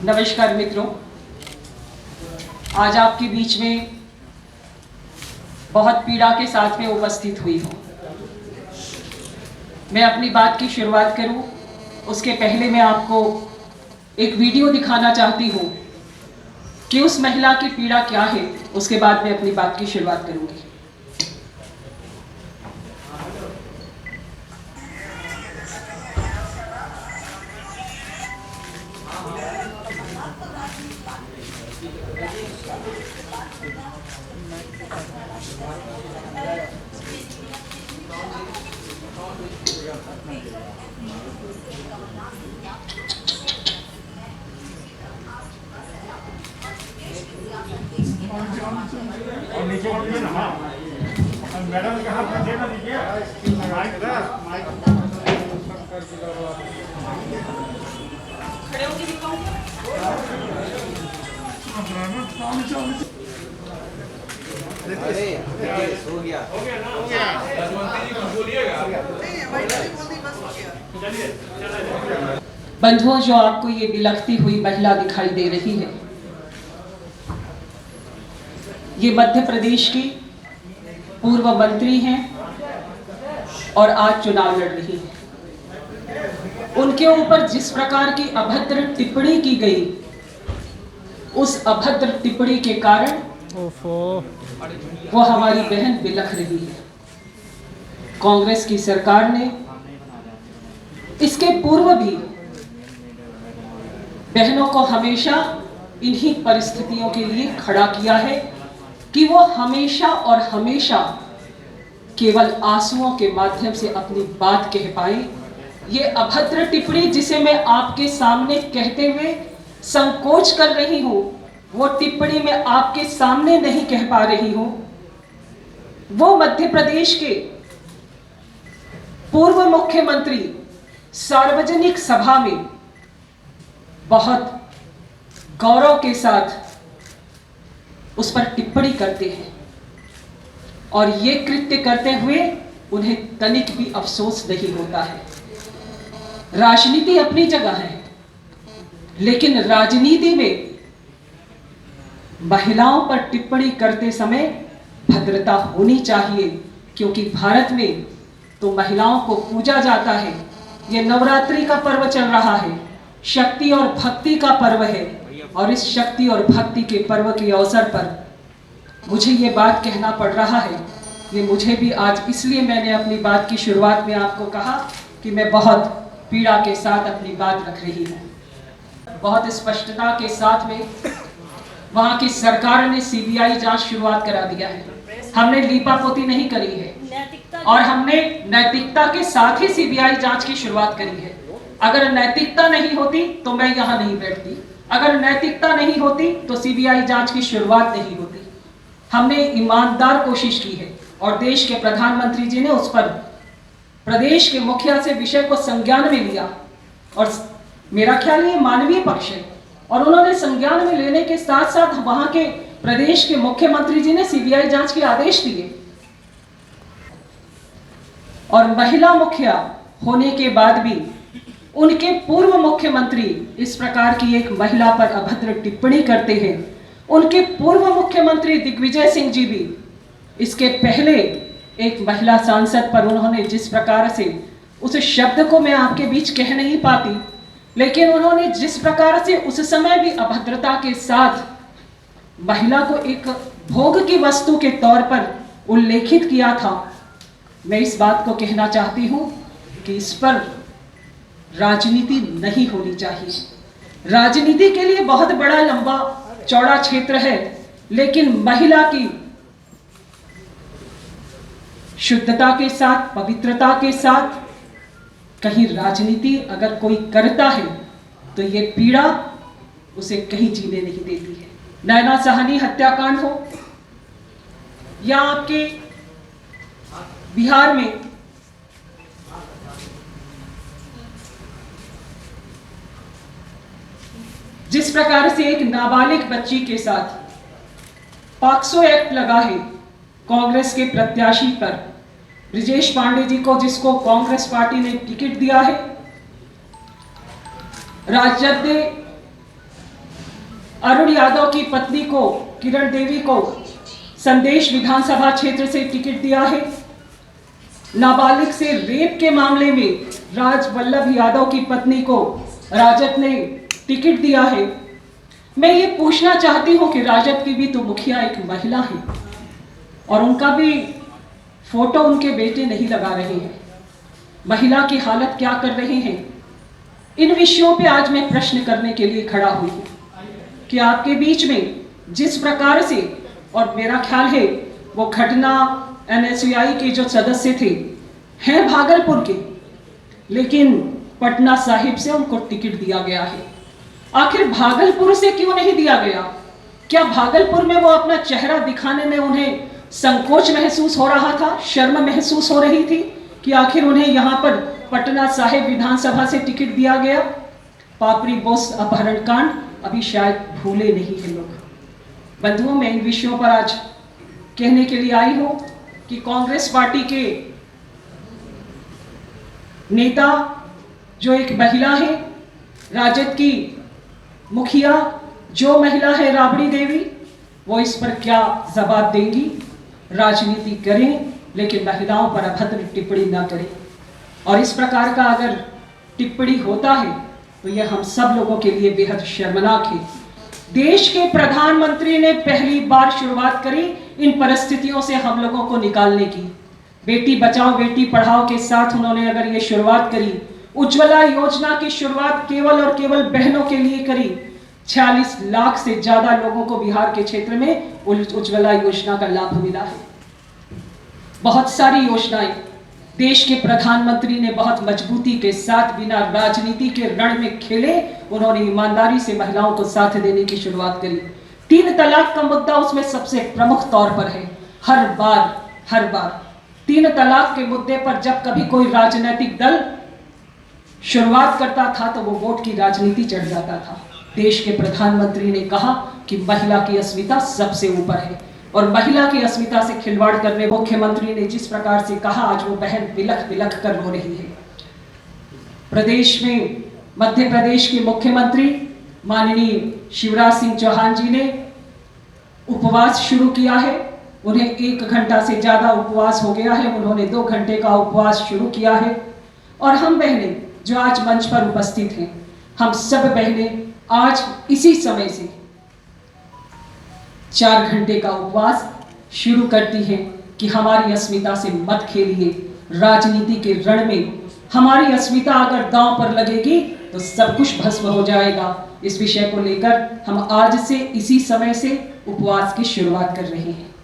नमस्कार मित्रों, आज आपके बीच में बहुत पीड़ा के साथ में उपस्थित हुई हूँ। मैं अपनी बात की शुरुआत करूँ उसके पहले मैं आपको एक वीडियो दिखाना चाहती हूँ कि उस महिला की पीड़ा क्या है। उसके बाद मैं अपनी बात की शुरुआत करूँगी। मैडम के हाथ में देना दीजिए खड़े होके दिखाऊं? हो गया बंधुओं, जो आपको ये बिलखती हुई महिला दिखाई दे रही है, ये मध्य प्रदेश की पूर्व मंत्री हैं और आज चुनाव लड़ रही है। उनके ऊपर जिस प्रकार की अभद्र टिप्पणी की गई, उस अभद्र टिप्पणी के कारण वो हमारी बहन बिलख रही है। कांग्रेस की सरकार ने इसके पूर्व भी बहनों को हमेशा इन्हीं परिस्थितियों के लिए खड़ा किया है कि वो हमेशा और हमेशा केवल आंसुओं के माध्यम से अपनी बात कह पाए। ये अभद्र टिप्पणी जिसे मैं आपके सामने कहते हुए संकोच कर रही हूं, वो टिप्पणी मैं आपके सामने नहीं कह पा रही हूं। वो मध्य प्रदेश के पूर्व मुख्यमंत्री सार्वजनिक सभा में बहुत गौरव के साथ उस पर टिप्पणी करते हैं और ये कृत्य करते हुए उन्हें तनिक भी अफसोस नहीं होता है। राजनीति अपनी जगह है, लेकिन राजनीति में महिलाओं पर टिप्पणी करते समय भद्रता होनी चाहिए, क्योंकि भारत में तो महिलाओं को पूजा जाता है। ये नवरात्रि का पर्व चल रहा है, शक्ति और भक्ति का पर्व है, और इस शक्ति और भक्ति के पर्व के अवसर पर मुझे ये बात कहना पड़ रहा है। ये मुझे भी आज, इसलिए मैंने अपनी बात की शुरुआत में आपको कहा कि मैं बहुत पीड़ा के साथ अपनी बात रख रही हूँ। बहुत स्पष्टता के साथ में वहाँ की सरकार ने सीबीआई जांच शुरुआत करा दिया है। हमने लीपापोती नहीं करी है और हमने नैतिकता के साथ ही सीबीआई जांच की शुरुआत करी है। अगर नैतिकता नहीं होती तो मैं यहाँ नहीं बैठती, अगर नैतिकता नहीं होती तो सीबीआई जांच की शुरुआत नहीं होती। हमने ईमानदार कोशिश की है और देश के प्रधानमंत्री जी ने उस पर प्रदेश के मुखिया से विषय को संज्ञान में लिया, और मेरा ख्याल ये मानवीय पक्ष है, और उन्होंने संज्ञान में लेने के साथ साथ वहां के प्रदेश के मुख्यमंत्री जी ने सीबीआई जांच के आदेश दिए। और महिला मुखिया होने के बाद भी उनके पूर्व मुख्यमंत्री इस प्रकार की एक महिला पर अभद्र टिप्पणी करते हैं। उनके पूर्व मुख्यमंत्री दिग्विजय सिंह जी भी इसके पहले एक महिला सांसद पर उन्होंने जिस प्रकार से, उस शब्द को मैं आपके बीच कह नहीं पाती, लेकिन उन्होंने जिस प्रकार से उस समय भी अभद्रता के साथ महिला को एक भोग की वस्तु के तौर पर उल्लेखित किया था, मैं इस बात को कहना चाहती हूं कि इस पर राजनीति नहीं होनी चाहिए। राजनीति के लिए बहुत बड़ा लंबा चौड़ा क्षेत्र है, लेकिन महिला की शुद्धता के साथ, पवित्रता के साथ कहीं राजनीति अगर कोई करता है तो ये पीड़ा उसे कहीं जीने नहीं देती है। नैना साहनी हत्याकांड हो या आपके बिहार में जिस प्रकार से एक नाबालिग बच्ची के साथ पॉक्सो एक्ट लगा है कांग्रेस के प्रत्याशी पर, ब्रिजेश पांडे जी को, जिसको कांग्रेस पार्टी ने टिकट दिया है। राजद ने अरुण यादव की पत्नी को, किरण देवी को संदेश विधानसभा क्षेत्र से टिकट दिया है। नाबालिग से रेप के मामले में राज वल्लभ यादव की पत्नी को राजद ने टिकट दिया है। मैं ये पूछना चाहती हूँ कि राजद की भी तो मुखिया एक महिला है और उनका भी फोटो उनके बेटे नहीं लगा रहे हैं। महिला की हालत क्या कर रहे हैं, इन विषयों पे आज मैं प्रश्न करने के लिए खड़ा हुई हूँ कि आपके बीच में जिस प्रकार से, और मेरा ख्याल है वो घटना NSUI के जो सदस्य थे हैं भागलपुर के, लेकिन पटना साहिब से उनको टिकट दिया गया है। आखिर भागलपुर से क्यों नहीं दिया गया? क्या भागलपुर में वो अपना चेहरा दिखाने में उन्हें संकोच महसूस हो रहा था, शर्म महसूस हो रही थी कि आखिर उन्हें यहाँ पर पटना साहिब विधानसभा से टिकट दिया गया? पापरी बोस अपहरण कांड अभी शायद भूले नहीं है लोग। बंधुओं, मैं इन विषयों पर आज कहने के लिए आई हूं कि कांग्रेस पार्टी के नेता जो एक महिला है, राजद की मुखिया जो महिला है राबड़ी देवी, वो इस पर क्या जवाब देंगी? राजनीति करें लेकिन महिलाओं पर अभद्र टिप्पणी ना करें। और इस प्रकार का अगर टिप्पणी होता है तो यह हम सब लोगों के लिए बेहद शर्मनाक है। देश के प्रधानमंत्री ने पहली बार शुरुआत करी इन परिस्थितियों से हम लोगों को निकालने की। बेटी बचाओ बेटी पढ़ाओ के साथ उन्होंने अगर ये शुरुआत करी, उज्ज्वला योजना की शुरुआत केवल और केवल बहनों के लिए करी। 46 लाख से ज्यादा लोगों को बिहार के क्षेत्र में उज्ज्वला योजना का लाभ मिला है। बहुत सारी योजनाएं देश के प्रधानमंत्री ने बहुत मजबूती के साथ बिना राजनीति के रण में खेले उन्होंने ईमानदारी से महिलाओं को साथ देने की शुरुआत करी। 3 तलाक का मुद्दा उसमें सबसे प्रमुख तौर पर है। हर बार 3 तलाक के मुद्दे पर जब कभी कोई राजनीतिक दल शुरुआत करता था तो वो वोट की राजनीति चढ़ जाता था। देश के प्रधानमंत्री ने कहा कि महिला की अस्मिता सबसे ऊपर है और महिला की अस्मिता से खिलवाड़ करने मुख्यमंत्री ने जिस प्रकार से कहा, आज वो बहन बिलख बिलख कर रो रही है। प्रदेश में मध्य प्रदेश के मुख्यमंत्री माननीय शिवराज सिंह चौहान जी ने उपवास शुरू किया है। उन्हें 1 घंटा से ज्यादा उपवास हो गया है, उन्होंने 2 घंटे का उपवास शुरू किया है। और हम बहनें जो आज मंच पर उपस्थित हैं, हम सब बहनें आज इसी समय से 4 घंटे का उपवास शुरू करती है कि हमारी अस्मिता से मत खेलिए। राजनीति के रण में हमारी अस्मिता अगर दांव पर लगेगी तो सब कुछ भस्म हो जाएगा। इस विषय को लेकर हम आज से इसी समय से उपवास की शुरुआत कर रहे हैं।